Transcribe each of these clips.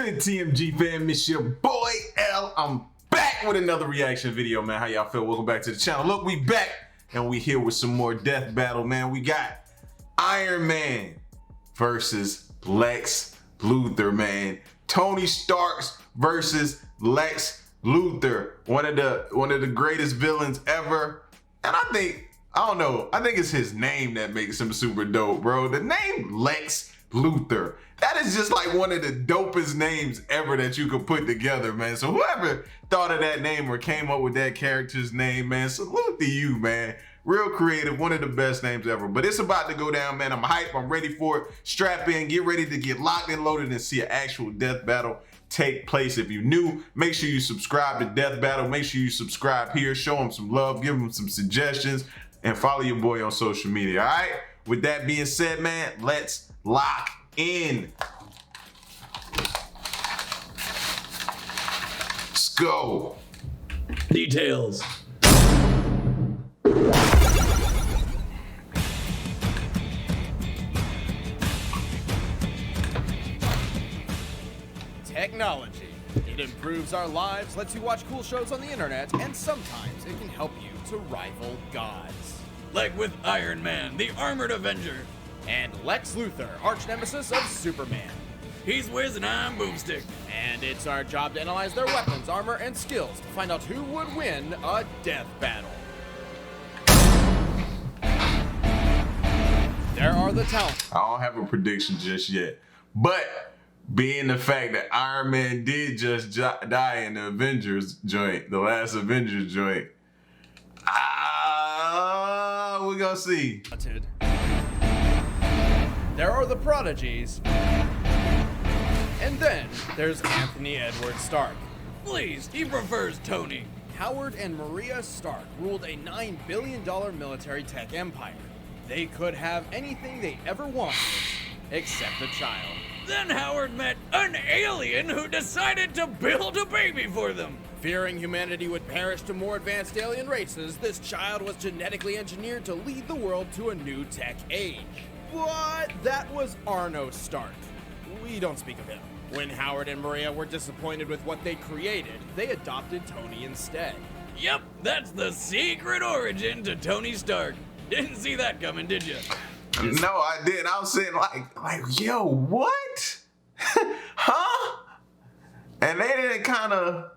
good, TMG fam? It's your boy L. I'm back with another reaction video, man. How y'all feel? Welcome back to the channel. Look, we back and we here with some more death battle, man. We got Iron Man versus Lex Luthor, man. Tony Stark's versus Lex Luthor, one of the greatest villains ever. And I think it's his name that makes him super dope, bro. The name Lex Luthor, that is just like one of the dopest names ever that you could put together, man. So whoever thought of that name or came up with that character's name, man, salute to you, man. Real creative, one of the best names ever. But it's about to go down, man. I'm hyped, I'm ready for it. Strap in, get ready to get locked and loaded and see an actual death battle take place. If you're new, make sure you subscribe to Death Battle. Make sure you subscribe here, show them some love, give them some suggestions, and follow your boy on social media, all right? With that being said, man, let's lock in. Let's go. Details. Technology. It improves our lives, lets you watch cool shows on the internet, and sometimes it can help you to rival gods. Like with Iron Man, the Armored Avenger. And Lex Luthor, arch nemesis of Superman. He's Wiz and I'm Boomstick. And it's our job to analyze their weapons, armor, and skills to find out who would win a death battle. There are the talents. I don't have a prediction just yet, but being the fact that Iron Man did just die in the Avengers joint, the last Avengers joint, we're gonna see. There are the prodigies. And then there's Anthony Edward Stark. Please, he prefers Tony. Howard and Maria Stark ruled a $9 billion military tech empire. They could have anything they ever wanted, except a child. Then Howard met an alien who decided to build a baby for them. Fearing humanity would perish to more advanced alien races, this child was genetically engineered to lead the world to a new tech age. But that was Arno Stark. We don't speak of him. When Howard and Maria were disappointed with what they created, they adopted Tony instead. Yep, that's the secret origin to Tony Stark. Didn't see that coming, did you? No, I didn't. I was saying like, yo, what? Huh? And they didn't kind of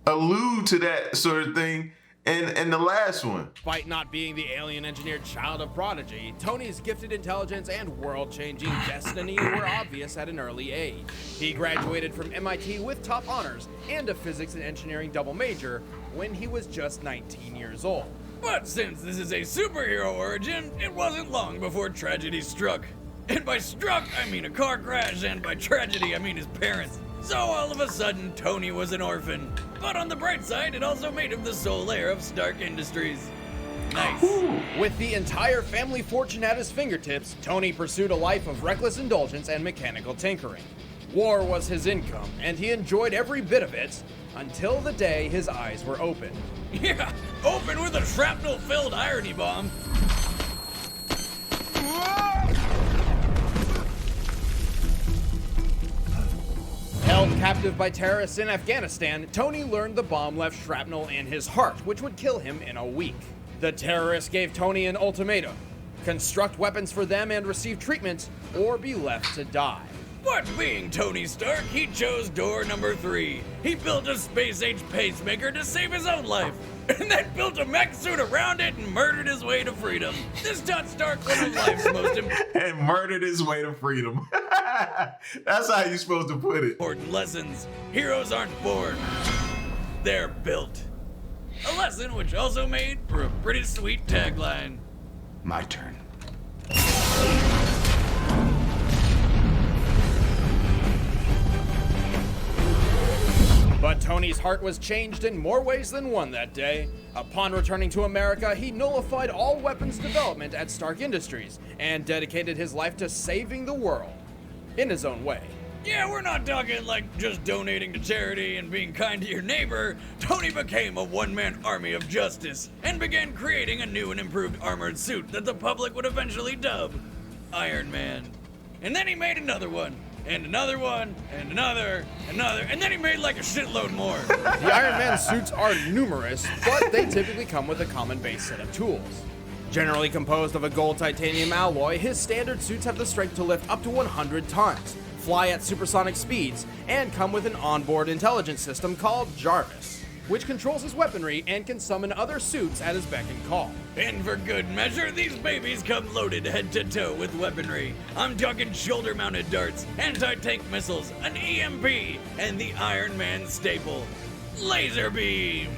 allude to that sort of thing in the last one. Despite not being the alien-engineered child of prodigy, Tony's gifted intelligence and world-changing destiny were obvious at an early age. He graduated from MIT with top honors and a physics and engineering double major when he was just 19 years old. But since this is a superhero origin, it wasn't long before tragedy struck. And by struck, I mean a car crash, and by tragedy, I mean his parents. So all of a sudden, Tony was an orphan. But on the bright side, it also made him the sole heir of Stark Industries. Nice. With the entire family fortune at his fingertips, Tony pursued a life of reckless indulgence and mechanical tinkering. War was his income, and he enjoyed every bit of it until the day his eyes were open. Yeah, open with a shrapnel-filled irony bomb. Held captive by terrorists in Afghanistan, Tony learned the bomb left shrapnel in his heart, which would kill him in a week. The terrorists gave Tony an ultimatum: construct weapons for them and receive treatment, or be left to die. But being Tony Stark, he chose door number 3. He built a space-age pacemaker to save his own life, and then built a mech suit around it and murdered his way to freedom. This taught Stark one of life's most and murdered his way to freedom. That's how you're supposed to put it. Important lessons. Heroes aren't born, they're built. A lesson which also made for a pretty sweet tagline. My turn. But Tony's heart was changed in more ways than one that day. Upon returning to America, he nullified all weapons development at Stark Industries and dedicated his life to saving the world, in his own way. Yeah, we're not talking like just donating to charity and being kind to your neighbor. Tony became a one-man army of justice and began creating a new and improved armored suit that the public would eventually dub Iron Man. And then he made another one, and another one, and another, and then he made like a shitload more. The Iron Man suits are numerous, but they typically come with a common base set of tools. Generally composed of a gold titanium alloy, his standard suits have the strength to lift up to 100 tons, fly at supersonic speeds, and come with an onboard intelligence system called Jarvis, which controls his weaponry and can summon other suits at his beck and call. And for good measure, these babies come loaded head to toe with weaponry. I'm talking shoulder-mounted darts, anti-tank missiles, an EMP, and the Iron Man staple, laser beams.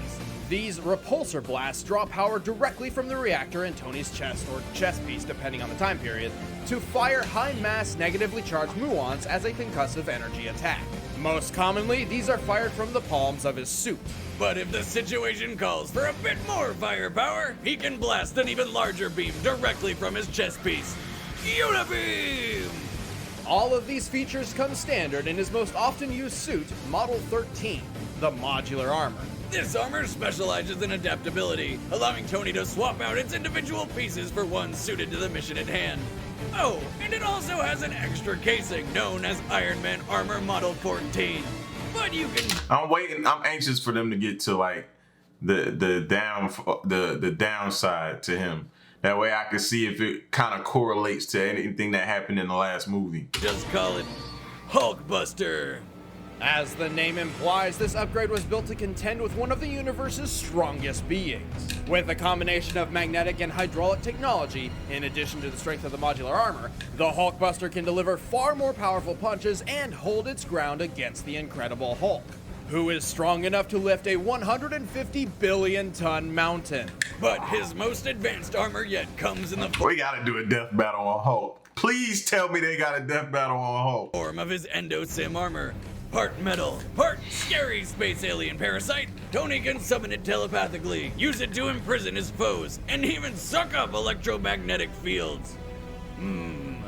These repulsor blasts draw power directly from the reactor in Tony's chest or chest piece, depending on the time period, to fire high-mass negatively charged muons as a concussive energy attack. Most commonly, these are fired from the palms of his suit. But if the situation calls for a bit more firepower, he can blast an even larger beam directly from his chest piece. Unibeam! All of these features come standard in his most often used suit, Model 13, the modular armor. This armor specializes in adaptability, allowing Tony to swap out its individual pieces for one suited to the mission at hand. Oh, and it also has an extra casing known as Iron Man Armor Model 14. But you can... I'm anxious for them to get to like the downside to him. That way I can see if it kind of correlates to anything that happened in the last movie. just call it Hulkbuster. As the name implies, this upgrade was built to contend with one of the universe's strongest beings. With a combination of magnetic and hydraulic technology, in addition to the strength of the modular armor, the Hulkbuster can deliver far more powerful punches and hold its ground against the Incredible Hulk, who is strong enough to lift a 150 billion ton mountain. But his most advanced armor yet comes in the We gotta do a death battle on Hulk. Please tell me they got a death battle on Hulk. form of his Endosim armor. Part metal, part scary space alien parasite, Tony can summon it telepathically, use it to imprison his foes, and even suck up electromagnetic fields.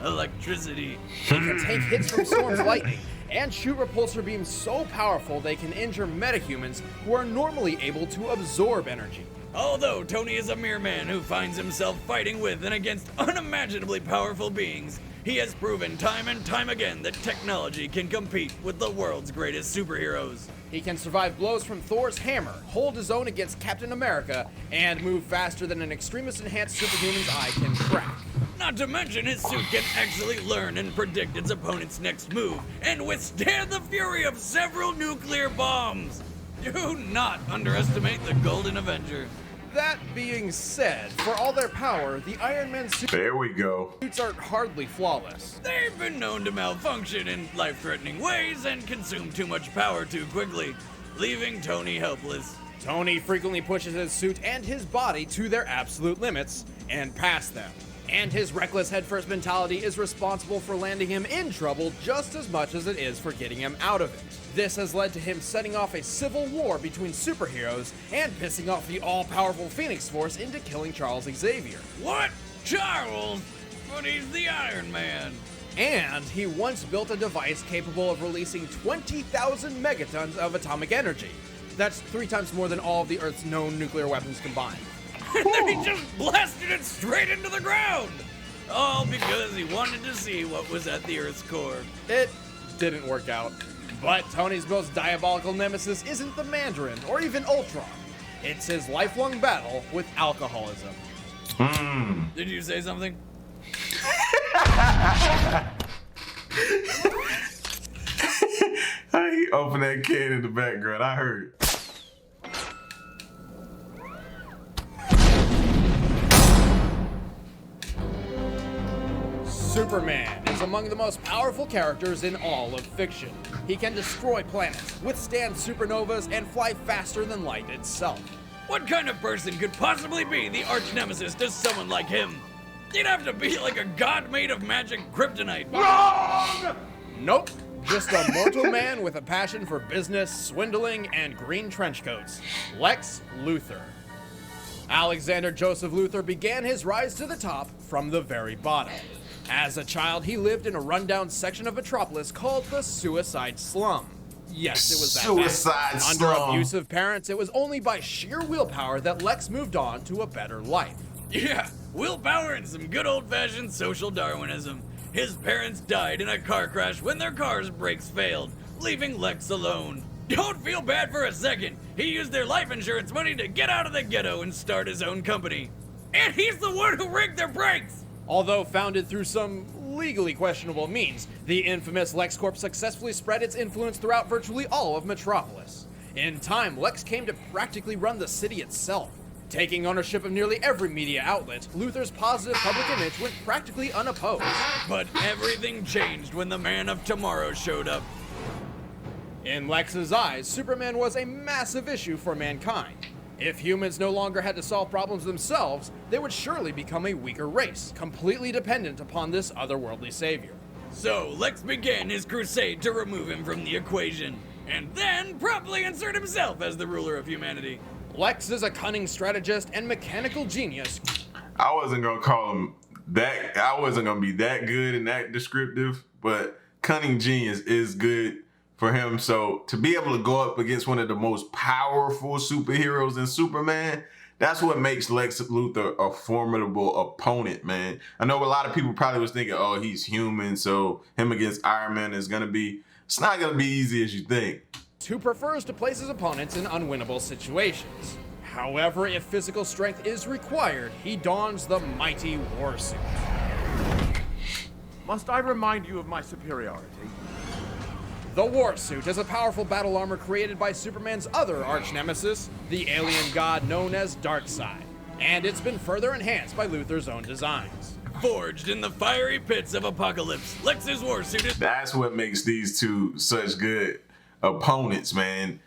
Electricity. He can take hits from Storm's lightning and shoot repulsor beams so powerful they can injure metahumans who are normally able to absorb energy. Although Tony is a mere man who finds himself fighting with and against unimaginably powerful beings, he has proven time and time again that technology can compete with the world's greatest superheroes. He can survive blows from Thor's hammer, hold his own against Captain America, and move faster than an extremist enhanced superhuman's eye can crack. Not to mention his suit can actually learn and predict its opponent's next move and withstand the fury of several nuclear bombs. Do not underestimate the Golden Avenger. That being said, for all their power, the Iron Man There we go. suits are hardly flawless. They've been known to malfunction in life-threatening ways and consume too much power too quickly, leaving Tony helpless. Tony frequently pushes his suit and his body to their absolute limits and past them. And his reckless headfirst mentality is responsible for landing him in trouble just as much as it is for getting him out of it. This has led to him setting off a civil war between superheroes and pissing off the all-powerful Phoenix Force into killing Charles Xavier. What? Charles? But he's the Iron Man. And he once built a device capable of releasing 20,000 megatons of atomic energy. That's 3 times more than all of the Earth's known nuclear weapons combined. And then he just blasted it straight into the ground. All because he wanted to see what was at the Earth's core. It didn't work out. But Tony's most diabolical nemesis isn't the Mandarin or even Ultron. It's his lifelong battle with alcoholism. Did you say something? He opened that can in the background. I heard. Superman is among the most powerful characters in all of fiction. He can destroy planets, withstand supernovas, and fly faster than light itself. What kind of person could possibly be the arch nemesis to someone like him? He'd have to be like a god made of magic kryptonite. Wrong! Nope. Just a mortal man with a passion for business, swindling, and green trench coats. Lex Luthor. Alexander Joseph Luthor began his rise to the top from the very bottom. As a child, he lived in a rundown section of Metropolis called the Suicide Slum. Yes, it was that Suicide bad. Slum. Under abusive parents, it was only by sheer willpower that Lex moved on to a better life. Yeah, willpower and some good old-fashioned social Darwinism. His parents died in a car crash when their car's brakes failed, leaving Lex alone. Don't feel bad for a second. He used their life insurance money to get out of the ghetto and start his own company. And he's the one who rigged their brakes! Although founded through some legally questionable means, the infamous LexCorp successfully spread its influence throughout virtually all of Metropolis. In time, Lex came to practically run the city itself. Taking ownership of nearly every media outlet, Luthor's positive public image went practically unopposed. But everything changed when the Man of Tomorrow showed up. In Lex's eyes, Superman was a massive issue for mankind. If humans no longer had to solve problems themselves, they would surely become a weaker race, completely dependent upon this otherworldly savior. So Lex began his crusade to remove him from the equation, and then promptly insert himself as the ruler of humanity. Lex is a cunning strategist and mechanical genius. I wasn't gonna call him that. I wasn't gonna be that good and that descriptive, but cunning genius is good for him. So to be able to go up against one of the most powerful superheroes in Superman, that's what makes Lex Luthor a formidable opponent, man. I know a lot of people probably was thinking, oh, he's human, so him against Iron Man is gonna be, it's not gonna be easy as you think. Who prefers to place his opponents in unwinnable situations. However, if physical strength is required, he dons the mighty war suit. Must I remind you of my superiority? The war suit is a powerful battle armor created by Superman's other arch-nemesis, the alien god known as Darkseid, and it's been further enhanced by Luthor's own designs. Forged in the fiery pits of apocalypse, Lex's war suit is... That's what makes these two such good opponents, man.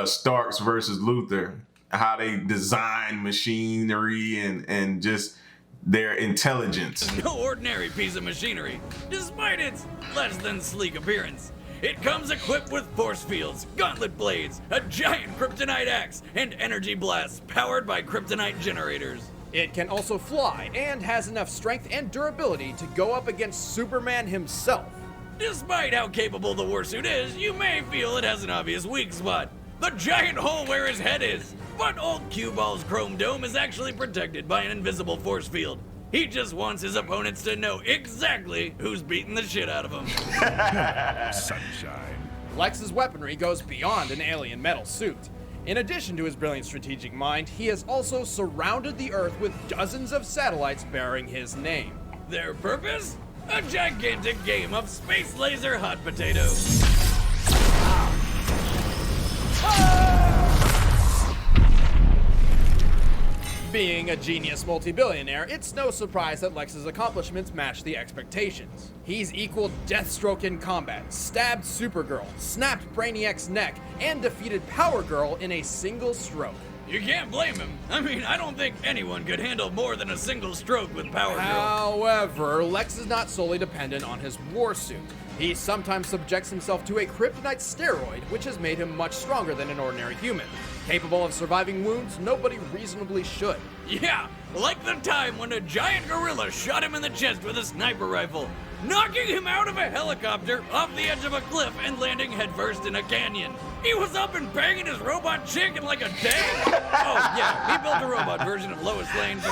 Starks versus Luthor. How they design machinery and just their intelligence. no ordinary piece of machinery, despite its less than sleek appearance. It comes equipped with force fields, gauntlet blades, a giant kryptonite axe, and energy blasts powered by kryptonite generators. It can also fly and has enough strength and durability to go up against Superman himself. Despite how capable the warsuit is, you may feel it has an obvious weak spot. The giant hole where his head is. But old Q-Ball's chrome dome is actually protected by an invisible force field. He just wants his opponents to know exactly who's beating the shit out of him. Sunshine. Lex's weaponry goes beyond an alien metal suit. In addition to his brilliant strategic mind, he has also surrounded the Earth with dozens of satellites bearing his name. Their purpose? A gigantic game of space laser hot potato. Being a genius multi-billionaire, it's no surprise that Lex's accomplishments match the expectations. He's equaled Deathstroke in combat, stabbed Supergirl, snapped Brainiac's neck, and defeated Power Girl in a single stroke. You can't blame him. I mean, I don't think anyone could handle more than a single stroke with Power Girl. However, Lex is not solely dependent on his war suit. He sometimes subjects himself to a kryptonite steroid, which has made him much stronger than an ordinary human. Capable of surviving wounds nobody reasonably should. Yeah, like the time when a giant gorilla shot him in the chest with a sniper rifle, knocking him out of a helicopter off the edge of a cliff and landing headfirst in a canyon. He was up and banging his robot chick in like a day. Oh yeah, he built a robot version of Lois Lane for,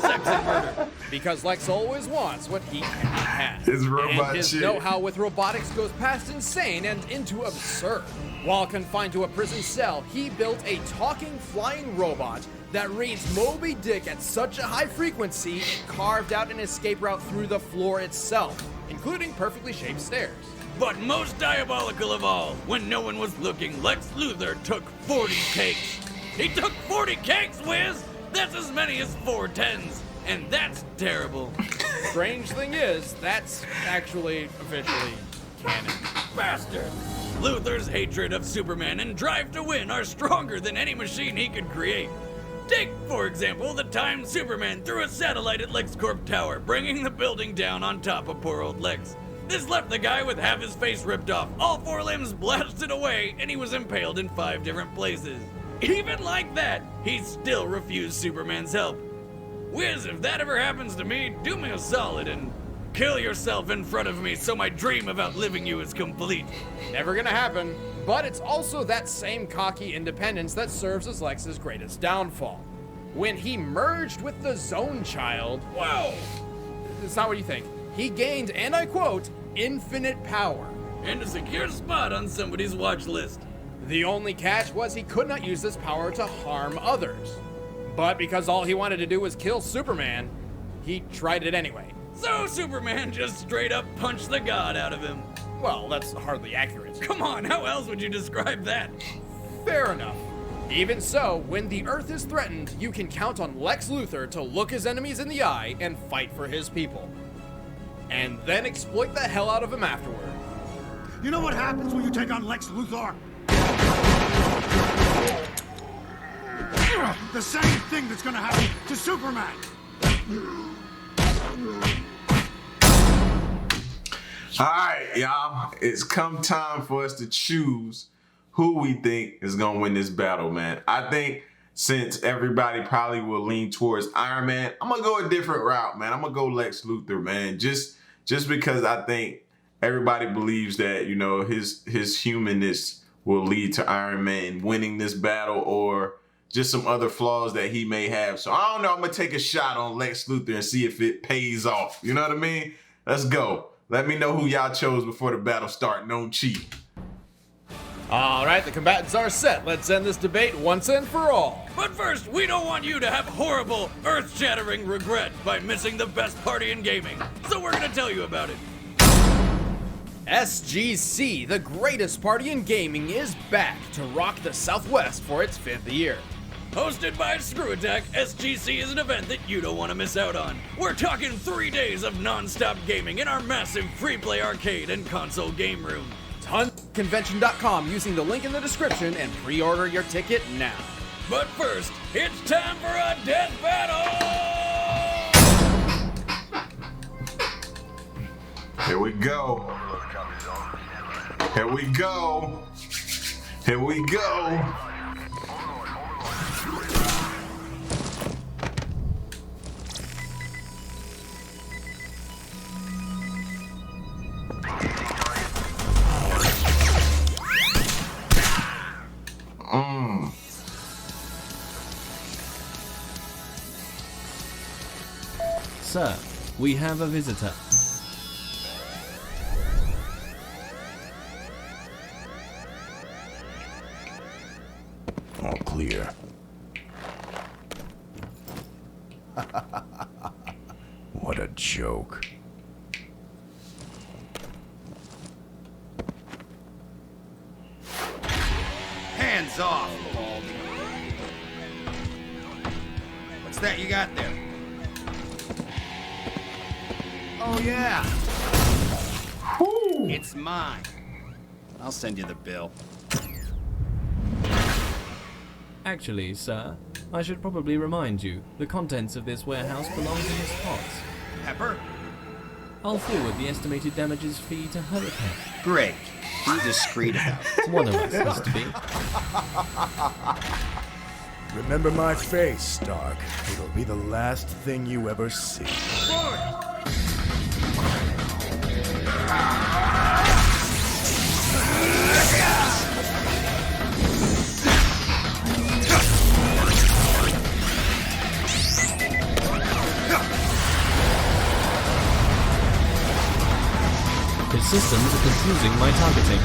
sex and murder. Because Lex always wants what he can't have. His robot and his chick. know-how with robotics goes past insane and into absurd. While confined to a prison cell, he built a talking flying robot that reads Moby Dick at such a high frequency it carved out an escape route through the floor itself, including perfectly shaped stairs. But most diabolical of all, when no one was looking, Lex Luthor took 40 cakes. He took 40 cakes, Wiz! That's as many as 4 tens, and that's terrible. Strange thing is, that's actually officially canon. Bastard! Luthor's hatred of Superman and drive to win are stronger than any machine he could create. Take, for example, the time Superman threw a satellite at LexCorp Tower, bringing the building down on top of poor old Lex. This left the guy with half his face ripped off, all 4 limbs blasted away, and he was impaled in 5 different places. Even like that, he still refused Superman's help. Wiz, if that ever happens to me, do me a solid and kill yourself in front of me so my dream of outliving you is complete. Never gonna happen, but it's also that same cocky independence that serves as Lex's greatest downfall. When he merged with the Zone Child, Whoa! it's not what you think. He gained, and I quote, infinite power. And a secure spot on somebody's watch list. The only catch was he could not use this power to harm others. But because all he wanted to do was kill Superman, he tried it anyway. So Superman just straight up punched the god out of him. Well, that's hardly accurate. Come on, how else would you describe that? Fair enough. Even so, when the Earth is threatened, you can count on Lex Luthor to look his enemies in the eye and fight for his people. And then exploit the hell out of him afterward. You know what happens when you take on Lex Luthor? The same thing that's gonna happen to Superman. All right, y'all. It's come time for us to choose who we think is gonna win this battle, man. I think since everybody probably will lean towards Iron Man, I'm gonna go a different route, man. I'm gonna go Lex Luthor, man. Just because I think everybody believes that, you know, his humanness will lead to Iron Man winning this battle, or just some other flaws that he may have. So I don't know. I'm gonna take a shot on Lex Luthor and see if it pays off. You know what I mean? Let's go. Let me know who y'all chose before the battle start. Don't cheat. All right, the combatants are set. Let's end this debate once and for all. But first, we don't want you to have horrible, earth-shattering regret by missing the best party in gaming. So we're gonna tell you about it. SGC, the greatest party in gaming, is back to rock the Southwest for its 5th year. Hosted by Screw Attack, SGC is an event that you don't want to miss out on. We're talking 3 days of non-stop gaming in our massive free-play arcade and console game room. Convention.com using the link in the description and pre-order your ticket now. But first, it's time for a death battle! Here we go. Here we go. Here we go. Sir, we have a visitor. All clear. What a joke. Hands off, Baldy. What's that you got there? Oh, yeah. It's mine. I'll send you the bill. Actually, sir, I should probably remind you, the contents of this warehouse belong to Miss Potts. Pepper? I'll forward the estimated damages fee to her account. Great. Be discreet about it. One of us has to be. Remember my face, Stark. It'll be the last thing you ever see. His systems are confusing my targeting.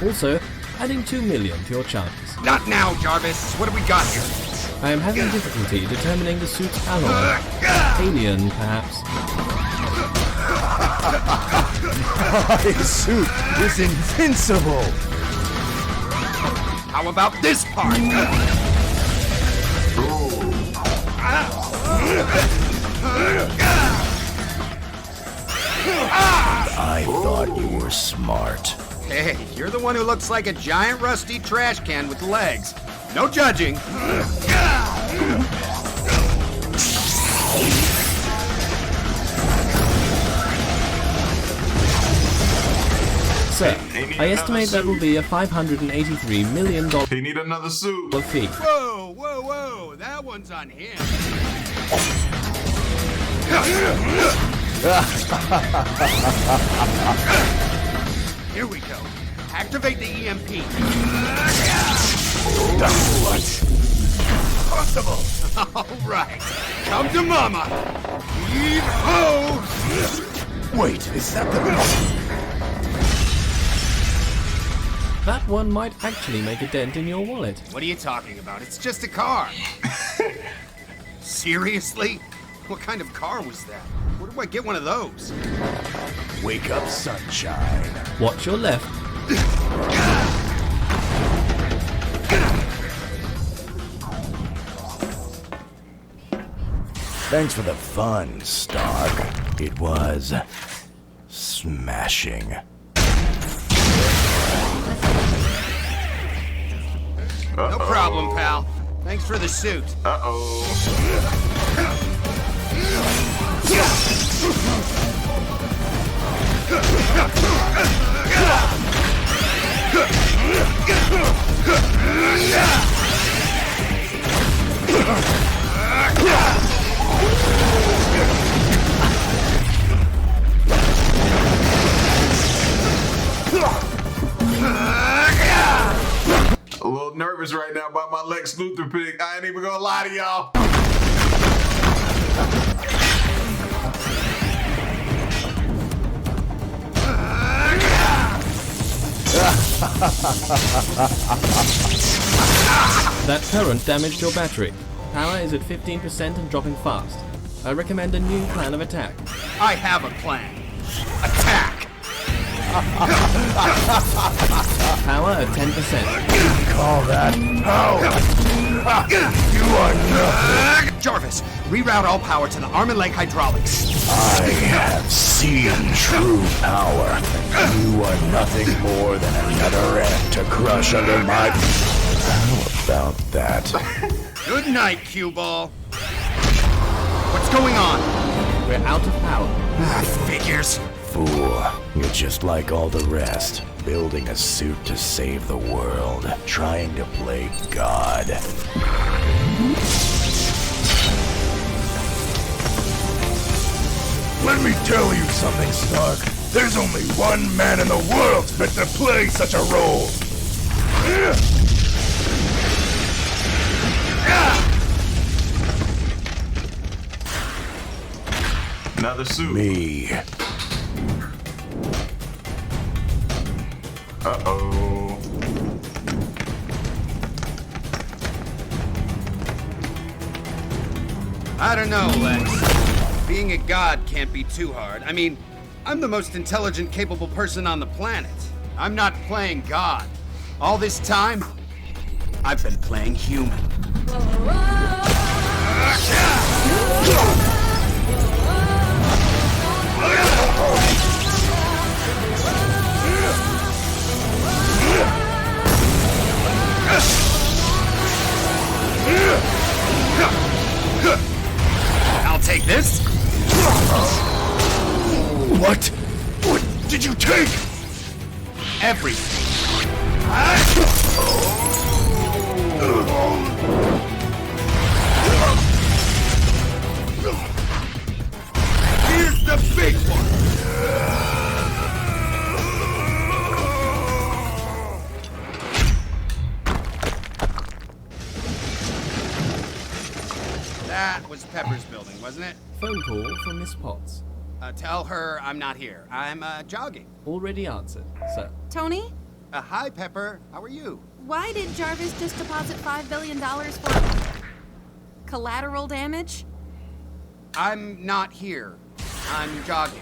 Also, adding 2 million to your chance. Not now, Jarvis. What do we got here? I am having difficulty determining the suit's alloy. Alien, perhaps. His suit is invincible! How about this part? I thought you were smart. Hey, you're the one who looks like a giant rusty trash can with legs. No judging. Sir, I estimate that will be a $583 million He need another suit. fee. Whoa, whoa, whoa. That one's on him. Here we go. Activate the EMP. What? impossible! All right. Come to mama. Yeehaw! Wait, is that the... That one might actually make a dent in your wallet. What are you talking about? It's just a car. Seriously? What kind of car was that? Where do I get one of those? Wake up, sunshine. Watch your left. Thanks for the fun, Stark. It was... smashing. No problem, pal. Thanks for the suit. Uh-oh. A little nervous right now about my Lex Luthor pick. I ain't even gonna lie to y'all. That current damaged your battery. Power is at 15% and dropping fast. I recommend a new plan of attack. I have a plan. Attack! Power at 10%. Call that power. You are nothing. Jarvis, reroute all power to the arm and leg hydraulics. I have seen true power. You are nothing more than another ant to crush under my... How about that? Good night, cue ball. What's going on? We're out of power. Figures. Fool, you're just like all the rest. Building a suit to save the world. Trying to play God. Let me tell you something, Stark. There's only one man in the world fit to play such a role. Another suit. Me. Uh-oh. I don't know, Lex. Being a god can't be too hard. I mean, I'm the most intelligent, capable person on the planet. I'm not playing God. All this time, I've been playing human. I'll take this. What? What did you take? Everything. Here's the big one! That was Pepper's building, wasn't it? Phone call from Miss Potts. Tell her I'm not here. I'm jogging. Already answered, sir. Tony, Hi, Pepper. How are you? why did Jarvis just deposit $5 billion for collateral damage? I'm not here. I'm jogging.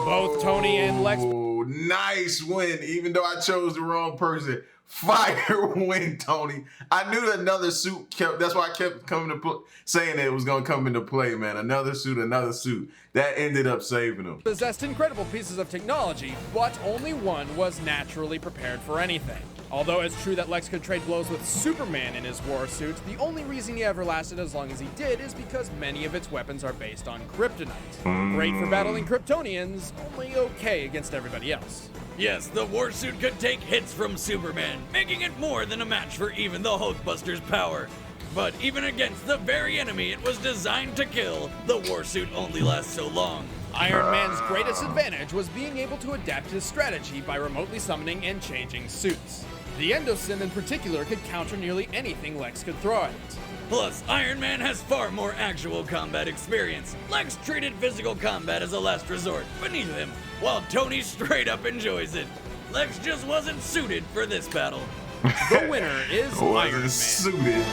Both Tony and Lex. Oh, nice win. Even though I chose the wrong person. Fire win, Tony. I knew that another suit kept, that's why I kept coming to saying that it was going to come into play, man. Another suit, another suit. That ended up saving him. Possessed incredible pieces of technology, but only one was naturally prepared for anything. Although it's true that Lex could trade blows with Superman in his war suit, the only reason he ever lasted as long as he did is because many of its weapons are based on kryptonite. Great for battling Kryptonians, only okay against everybody else. Yes, the warsuit could take hits from Superman, making it more than a match for even the Hulkbuster's power. But even against the very enemy it was designed to kill, the warsuit only lasts so long. Iron Man's greatest advantage was being able to adapt his strategy by remotely summoning and changing suits. The Endosym in particular could counter nearly anything Lex could throw at it. Plus, Iron Man has far more actual combat experience. Lex treated physical combat as a last resort, beneath him, while Tony straight up enjoys it. Lex just wasn't suited for this battle. The winner is Iron Man. Suited.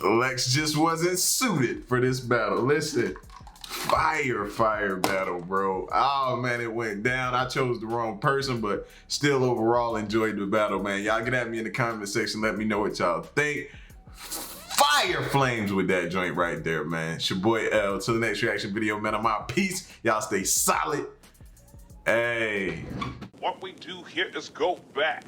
Lex just wasn't suited for this battle. Listen, fire battle, bro. Oh man, it went down. I chose the wrong person, but still overall enjoyed the battle, man. Y'all get at me in the comment section. Let me know what y'all think. Fire flames with that joint right there, man. It's your boy L. Till the next reaction video, man. I'm out. Peace. Y'all stay solid. Hey. What we do here is go back.